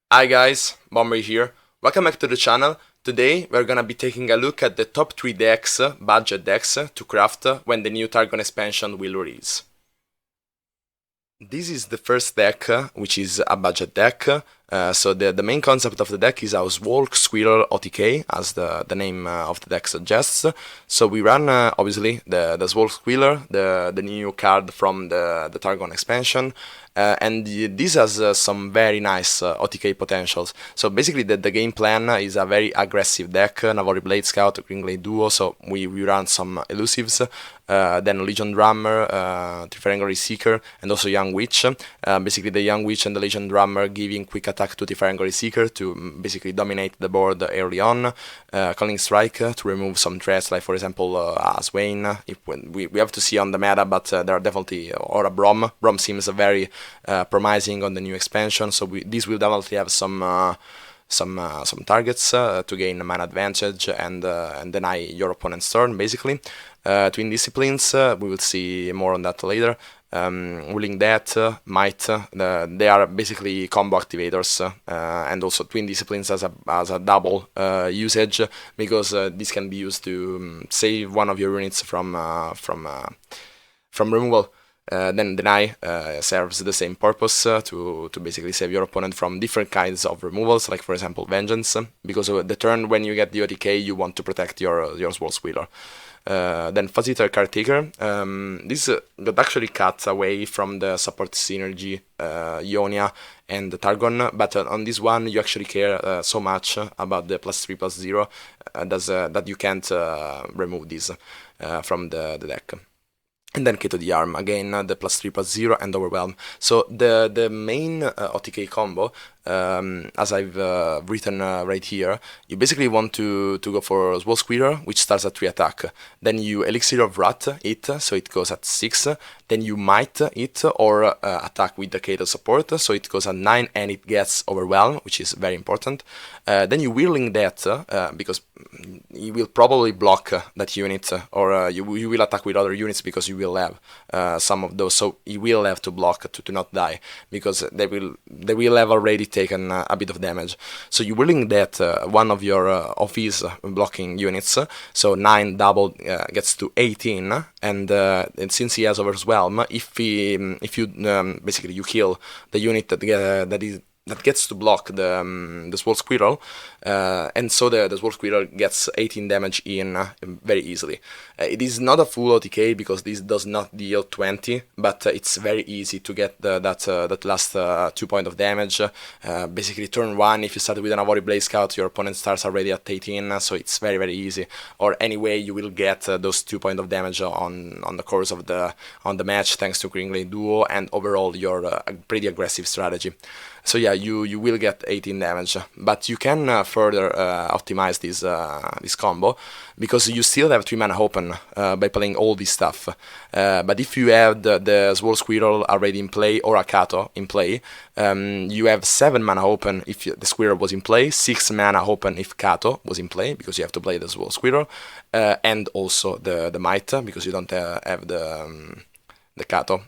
Hi guys, Bomber here. Welcome back to the channel. Today we're gonna be taking a look at the top 3 decks, budget decks, to craft when the new Targon expansion will release. This is the first deck, which is a budget deck. So the main concept of the deck is a Swole Squirrel OTK, as the name of the deck suggests. So we run, obviously, the Swole Squirrel, the new card from the Targon expansion, and this has some very nice OTK potentials. So basically the game plan is a very aggressive deck, Navori Blade Scout, Green Glade Duo, so we run some elusives, then Legion Drummer, Triferangary Seeker, and also Young Witch. Basically the Young Witch and the Legion Drummer giving quick attack to Triferangary Seeker to basically dominate the board early on, Calling Strike to remove some threats, like for example Swain, if we have to see on the meta, but there are definitely, or a Brom. Brom seems very promising on the new expansion, so this will definitely have some targets to gain mana advantage and deny your opponent's turn, basically. Twin Disciplines, we will see more on that later. Willing Death, Might, they are basically combo activators, and also Twin Disciplines as a double usage, because this can be used to save one of your units from removal. Then Deny serves the same purpose, to basically save your opponent from different kinds of removals, like for example Vengeance, because the turn when you get the OTK you want to protect your Swole Squirrel. Then Facilitator Caretaker, this got actually cut away from the support synergy Ionia and Targon, but on this one you actually care so much about the +3/+0 that you can't remove this from the deck. And then K to the Arm, again the +3/+0 and Overwhelm. So the main OTK combo, as I've written right here, you basically want to go for Swole Squirrel, which starts at 3 attack. Then you Elixir of Wrath it, so it goes at 6. Then you Might it, or attack with the Kato support, so it goes at 9 and it gets Overwhelm, which is very important. Then you Whirling Death, because you will probably block that unit, or you will attack with other units because you will have some of those, so you will have to block to not die, because they will have already taken a bit of damage. So you Whirling Death one of your of his blocking units, so 9 double gets to 18, and since he has Overwhelm, if you basically you kill the unit that gets to block the Swole Squirrel, and so the Swole Squirrel gets 18 damage in very easily. It is not a full OTK because this does not deal 20, but it's very easy to get that last 2 point of damage. Basically turn 1, if you start with an Avori Blade Scout, your opponent starts already at 18, so it's very easy. Or anyway, you will get those 2 point of damage on the course of the match, thanks to Green Glade Duo and overall your pretty aggressive strategy. So yeah, you will get 18 damage, but you can further optimize this combo, because you still have 3 mana open by playing all this stuff. But if you have the Swole Squirrel already in play, or a Kato in play, you have 7 mana open if the Squirrel was in play, 6 mana open if Kato was in play, because you have to play the Swole Squirrel, and also the Might, because you don't have the Kato.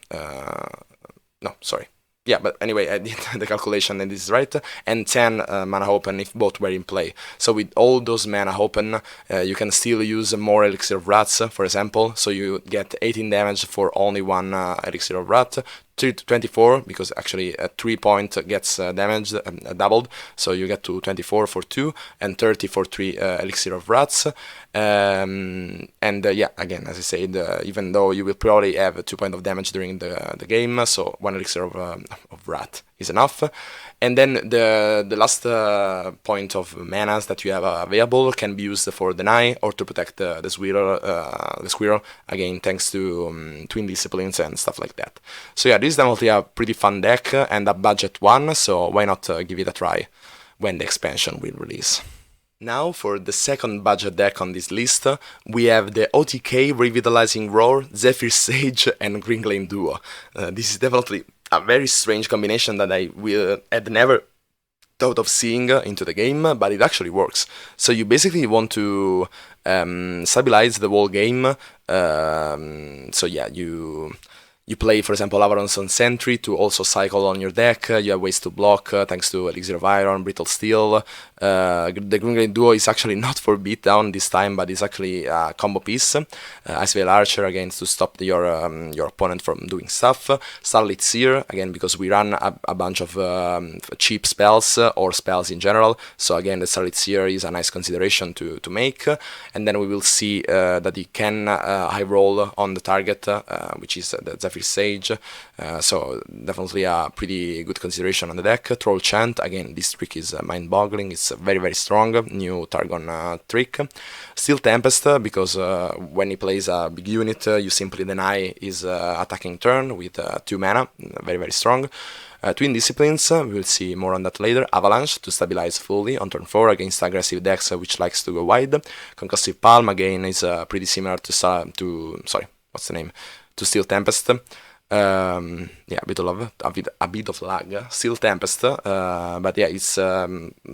No, sorry. Yeah, but anyway, I did the calculation and this is right, and 10 mana open if both were in play. So with all those mana open, you can still use more Elixir of Wrath, for example, so you get 18 damage for only 1 Elixir of Wrath, 24, because actually 3 point gets damaged, doubled, so you get to 24 for 2, and 30 for 3 Elixir of Wrath. And yeah, again, as I said, even though you will probably have 2 point of damage during the game, so 1 Elixir of Wrath is enough. And then the last point of manas that you have available can be used for Deny, or to protect the squirrel, again thanks to Twin Disciplines and stuff like that. So yeah, this is definitely a pretty fun deck and a budget one, so why not give it a try when the expansion will release. Now for the second budget deck on this list, we have the OTK Revitalizing Roar, Zephyr Sage and Green Glade Duo. This is definitely a very strange combination that I had never thought of seeing into the game, but it actually works. So you basically want to stabilize the whole game. So yeah, you You play, for example, Avaron's on Sentry to also cycle on your deck. You have ways to block thanks to Elixir of Iron, Brittle Steel. The Green Green Duo is actually not for beatdown this time, but it's actually a combo piece. Ice Veil Archer, again, to stop your opponent from doing stuff. Starlit Seer, again, because we run a bunch of cheap spells or spells in general. So again, the Starlit Seer is a nice consideration to make. And then we will see that you can high roll on the target, which is the Zephyr Sage. So definitely a pretty good consideration on the deck. Troll Chant, again, this trick is mind-boggling. It's very, very strong. New Targon trick. Steel Tempest, because when he plays a big unit, you simply deny his attacking turn with 2 mana. Very, very strong. Twin Disciplines, we will see more on that later. Avalanche, to stabilize fully on turn 4 against aggressive decks which likes to go wide. Concussive Palm, again, is pretty similar to Steel Tempest. Yeah, a bit of lag. Steel Tempest, but yeah, it's a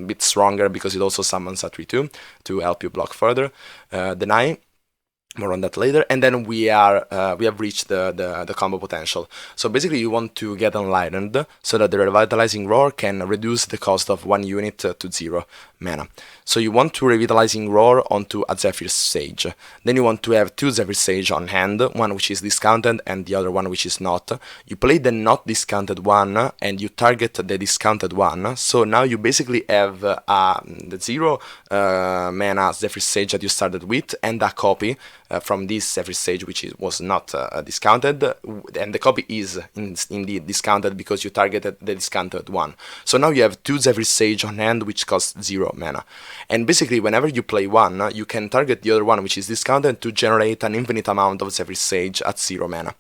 bit stronger because it also summons a 3/2 to help you block further. Deny. More on that later, and then we have reached the combo potential. So basically you want to get enlightened so that the Revitalizing Roar can reduce the cost of 1 unit to 0 mana. So you want to Revitalizing Roar onto a Zephyr Sage. Then you want to have 2 Zephyr Sage on hand, one which is discounted and the other one which is not. You play the not discounted one and you target the discounted one. So now you basically have the 0 mana Zephyr Sage that you started with and a copy from this Zephyr Sage which was not discounted, and the copy is indeed discounted because you targeted the discounted one. So now you have 2 Zephyr Sage on hand which cost 0 mana. And basically whenever you play one, you can target the other one which is discounted to generate an infinite amount of Zephyr Sage at 0 mana.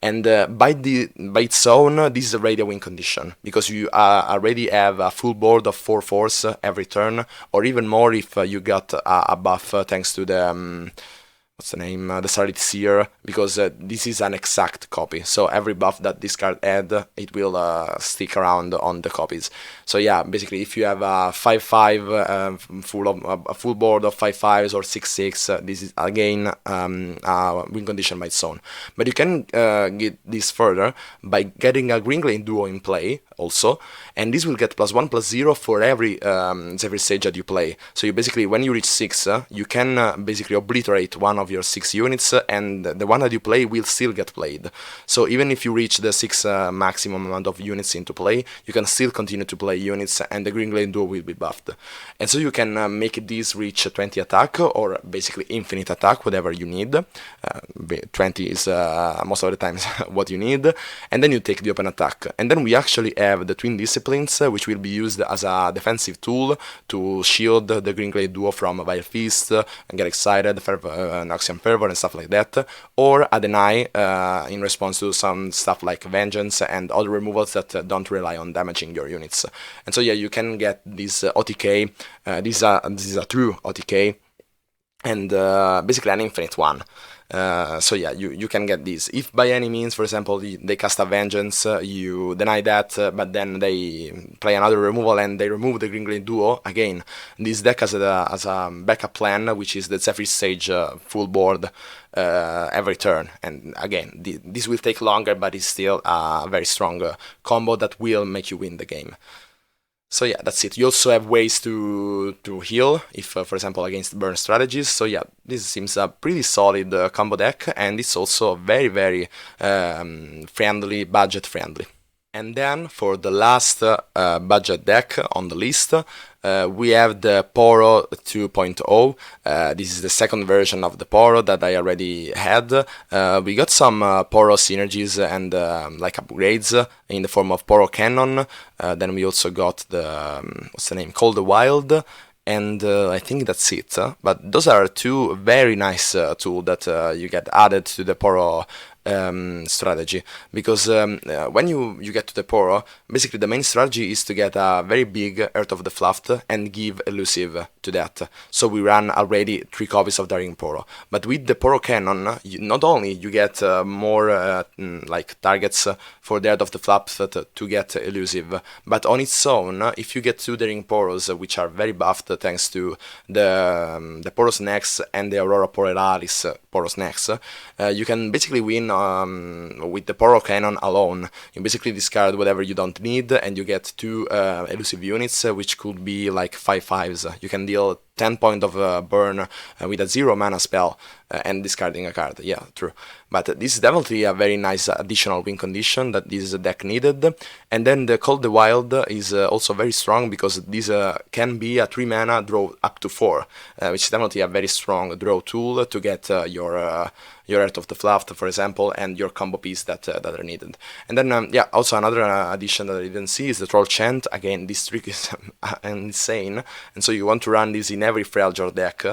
And by its own, this is already a win condition, because you already have a full board of 4 force every turn, or even more if you got a buff thanks to the... the Starlit Seer, because this is an exact copy. So every buff that this card had, it will stick around on the copies. So yeah, basically if you have a 5/5 full board of 5/5s or 6/6, this is again a win condition by its own. But you can get this further by getting a Green Glade Duo in play also, and this will get +1/+0 for every Zephyr Sage that you play. So you basically, when you reach 6, you can basically obliterate one of your 6 units, and the one that you play will still get played. So even if you reach the 6 maximum amount of units into play, you can still continue to play units, and the Green Glade Duo will be buffed. And so you can make this reach 20 attack, or basically infinite attack, whatever you need. 20 is most of the times what you need, and then you take the open attack. And then we actually have the Twin Disciplines, which will be used as a defensive tool to shield the Green Glade Duo from Vile Feast, and Get Excited, Noxian Fervor and stuff like that, or a Deny in response to some stuff like Vengeance and other removals that don't rely on damaging your units. And so yeah, you can get this OTK, this is a true OTK, and basically an infinite one. So yeah, you can get this. If by any means, for example, they cast a Vengeance, you deny that, but then they play another removal and they remove the Green Glade Duo, again, this deck has a backup plan, which is the Zephyr Sage full board every turn. And again, this will take longer, but it's still a very strong combo that will make you win the game. So yeah, that's it. You also have ways to heal, if for example against burn strategies. So yeah, this seems a pretty solid combo deck, and it's also very, very friendly, budget friendly. And then for the last budget deck on the list, we have the Poro 2.0. This is the second version of the Poro that I already had. We got some Poro synergies and like upgrades in the form of Poro Cannon. Then we also got the, Call the Wild. And I think that's it. But those are two very nice tools that you get added to the Poro strategy, because when you get to the Poro, basically the main strategy is to get a very big Earth of the Fluffed and give elusive to that. So we ran already 3 copies of Daring Poro, but with the Poro Cannon, not only you get more like targets for the Earth of the Fluffed to get elusive, but on its own, if you get 2 Daring Poros, which are very buffed thanks to the Poros Nex and the Aurora Borealis Poros Nex, you can basically win with the Poro Cannon alone. You basically discard whatever you don't need, and you get 2 elusive units, which could be like 5/5s. You can deal 10 points of burn with a 0 mana spell and discarding a card. Yeah, true. But this is definitely a very nice additional win condition that this deck needed. And then the Call the Wild is also very strong because this can be a 3 mana draw up to 4, which is definitely a very strong draw tool to get your Heart of the Fluff, for example, and your combo piece that are needed. And then, yeah, also another addition that I didn't see is the Troll Chant. Again, this trick is insane, and so you want to run this in every Freljord deck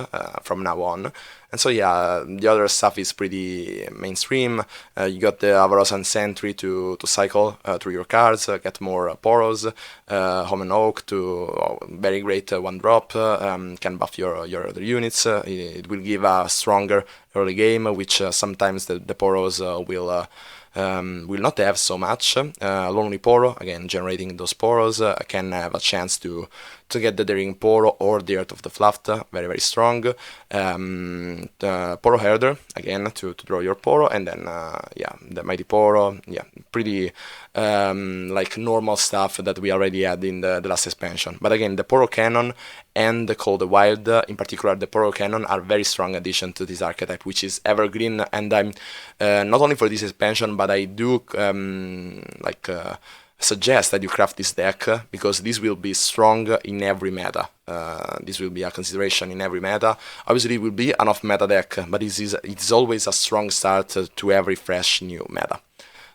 from now on. And so yeah, the other stuff is pretty mainstream. You got the Avarosan Sentry to cycle through your cards, get more Poros, Home and Oak to very great 1-drop, can buff your other units. It will give a stronger early game, which sometimes the Poros will not have so much. Lonely Poro, again, generating those Poros, can have a chance to get the Daring Poro or the Heart of the Fluff, very, very strong. The Poro Herder, again, to draw your Poro, and then, yeah, the Mighty Poro, yeah, pretty, like, normal stuff that we already had in the last expansion. But again, the Poro Cannon and the Call the Wild, in particular the Poro Cannon, are very strong addition to this archetype, which is evergreen, and I'm, not only for this expansion, but I do, suggest that you craft this deck because this will be strong in every meta. This will be a consideration in every meta. Obviously, it will be an off-meta deck, but it's always a strong start to every fresh new meta.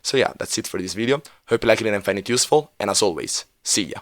So yeah, that's it for this video. Hope you liked it and find it useful, and as always, see ya!